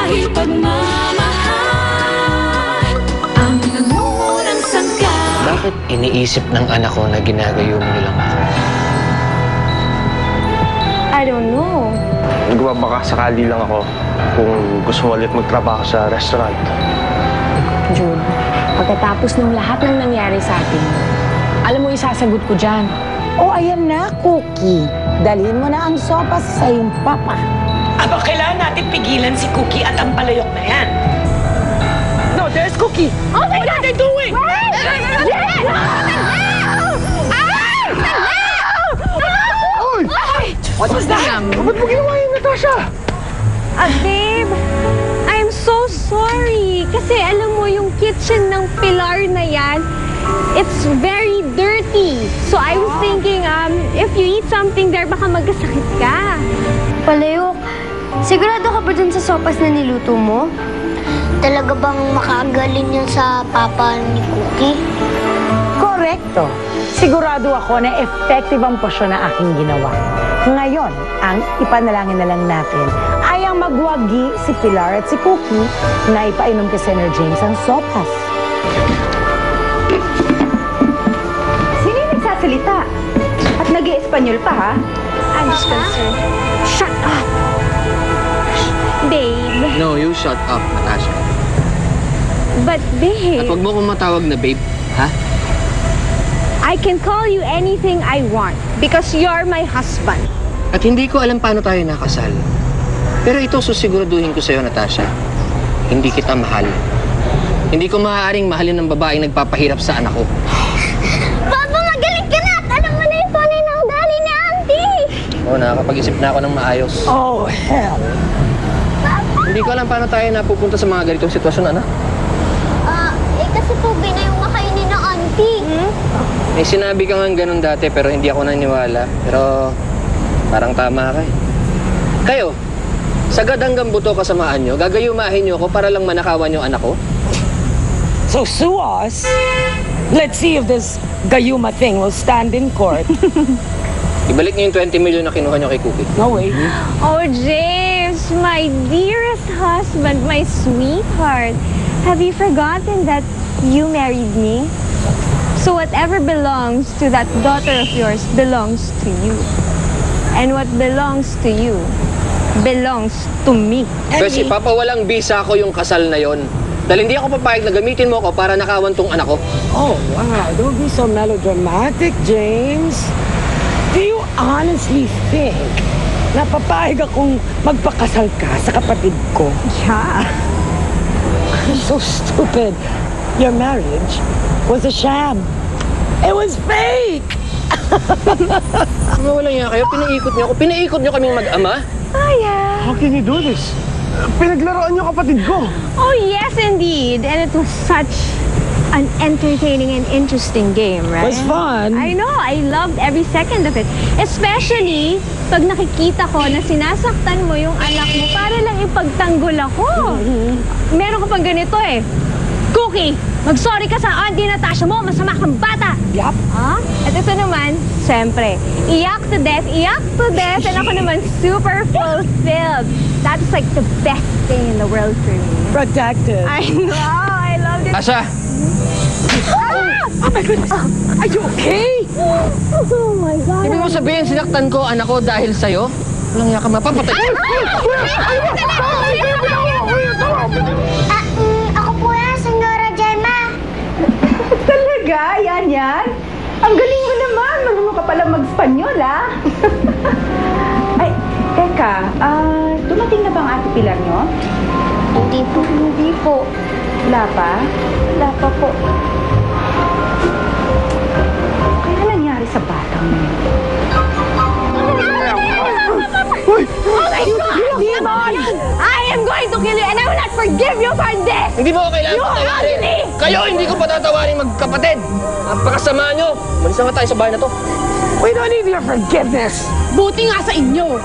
dahil pagmamahal ang nangunang sangka. Bakit iniisip ng anak ko na ginagayo mo nilang ako? I don't know. Nagbabaka sakali lang ako kung gusto mo ulit magtrabaho sa restaurant. Jude, pagkatapos ng lahat ng nangyari sa atin, alam mo, isasagot ko dyan. O ayan na, Cookie. Dalhin mo na ang sopas sa iyong papa. Aba, kailangan natin pigilan si Cookie at ang palayok na yan. No, there's Cookie. Oh my God! What are they doing? What was that? Ba't mo ginawa yun, Natasha? Babe, I'm so sorry. Kasi alam mo, yung kitchen ng Pilar na yan, it's very dirty. So I was thinking, if you eat something there, baka magkasakit ka. Palayok, sigurado ka ba dun sa sopas na niluto mo? Talaga bang makagaling yan sa papa ni Cookie? Korekto. Sigurado ako na effective ang posyon na aking ginawa. Ngayon, ang ipanalangin na lang natin ay ang magwagi si Pilar at si Cookie na ipainom kay Senator James ang sopas. Sino yung nagsasalita? At nag-i-Espanyol pa, ha? I'm just concerned. Shut up! Babe. No, you shut up, Natasha. But babe, At huwag mo kong matawag na babe, ha? I can call you anything I want because you're my husband. At hindi ko alam paano tayo nakasal. Pero ito susiguraduhin ko sa'yo, Natasha. Hindi kita mahal. Hindi ko maaaring mahalin ng babaeng nagpapahirap sa anak ko. Papa, magaling ka na! Alam mo na yung tunay na ugali ni Auntie! Oo, nakakapag-isip na ako ng maayos. Oh, hell! Hindi ko alam paano tayo napupunta sa mga ganitong sitwasyon, anak. Kasi po ginayong makainin ng Auntie. May sinabi ka nga ganun dati pero hindi ako naniwala. Pero parang tama ka eh. Kayo, sagad hanggang buto kasamaan nyo, gagayumahin nyo ako para lang manakawan yung anak ko? So sue us. Let's see if this Gayuma thing will stand in court. Ibalik nyo yung 20 million na kinuha nyo kay Cookie. No way. Oh, James, my dearest husband, my sweetheart. Have you forgotten that you married me? So whatever belongs to that daughter of yours belongs to you. And what belongs to you belongs to me. Kasi ipapawalang bisa ko yung kasal na yon. Dahil hindi ako papayag na gamitin mo ako para nakawan tong anak ko. Oh, wow. Don't be so melodramatic, James. Do you honestly think na papayag akong magpakasal ka sa kapatid ko? Yeah. You're so stupid. Your marriage was a sham. It was fake! Wala nga kayo, pinaikot nyo ako. Pinaikot nyo kaming mag-ama. Oh, yeah. How can you do this? Pinaglaruan niyo kapatid ko. Oh, yes, indeed. And it was such an entertaining and interesting game, right? It was fun. I know. I loved every second of it. Especially pag nakikita ko na sinasaktan mo yung anak mo para lang ipagtanggol ako. Meron ka pang ganito eh. Cookie, mag-sorry ka sa Auntie Natasha mo. Masama kang bata. Yup. Huh? At ito naman, siyempre, iyak to death, and ako naman super fulfilled. That's like the best thing in the world for me. Protected. I know, I loved it. Tasha! Oh my goodness! Are you okay? Oh my God. Ibig mo sabihin, sinaktan ko anak ko dahil sa'yo? Walang nga ka mapapatay. Ako po yan, Senora Gemma. Talaga? Yan? Ang galing mo naman. Marunong ka pala mag-Espanyol, ha? Ay, teka. Dumating na ba ang Ate Pilar nyo? Hindi po. Hindi po. Wala pa? Wala pa po. Kaya nangyari sa batang na yun? Oh my God! Demon! I am going to kill you and I will not forgive you for this! Hindi mo ko kailangan patawarin. Kayo, hindi ko patatawarin magkapatid. Napakasama nyo. Malis na nga tayo sa bahay na to. We don't need your forgiveness. Buti nga sa inyo!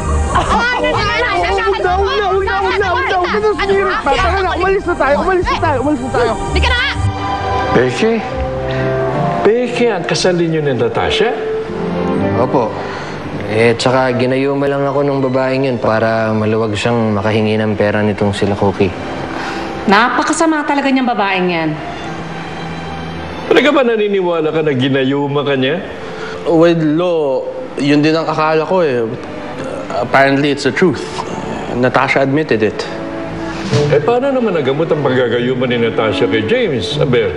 Umalis na tayo. Di ka na nga! Becky, ang kasal ninyo ni Natasha? Opo. Tsaka ginayuma lang ako ng babaeng yun para maluwag siyang makahingi ng pera nitong sila Cookie. Napakasama talaga niyang babaeng yan. Talaga ba naniniwala ka na ginayuma ka niya? Well, Lo, yun din ang akala ko eh. Apparently, it's the truth. Natasha admitted it. Paano naman nagamot ang paggagayuma ni Natasha kay James, Aber?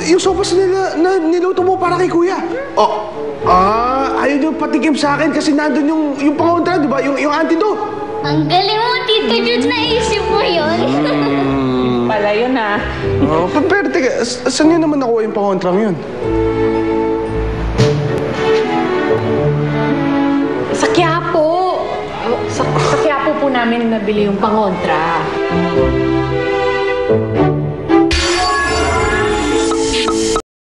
Yung sopas nila na niluto mo para kay Kuya. Ayaw niyo patikim sa akin kasi nandun yung pangontra, di ba? Yung antidote. Ang galing mo, Tito Jude. Naisip mo yun. Pala yun ah. Pero teka, saan niyo naman nakuha yung pangontrang yun? Sa Quiapo. Sa Quiapo po namin nabili yung pangontra.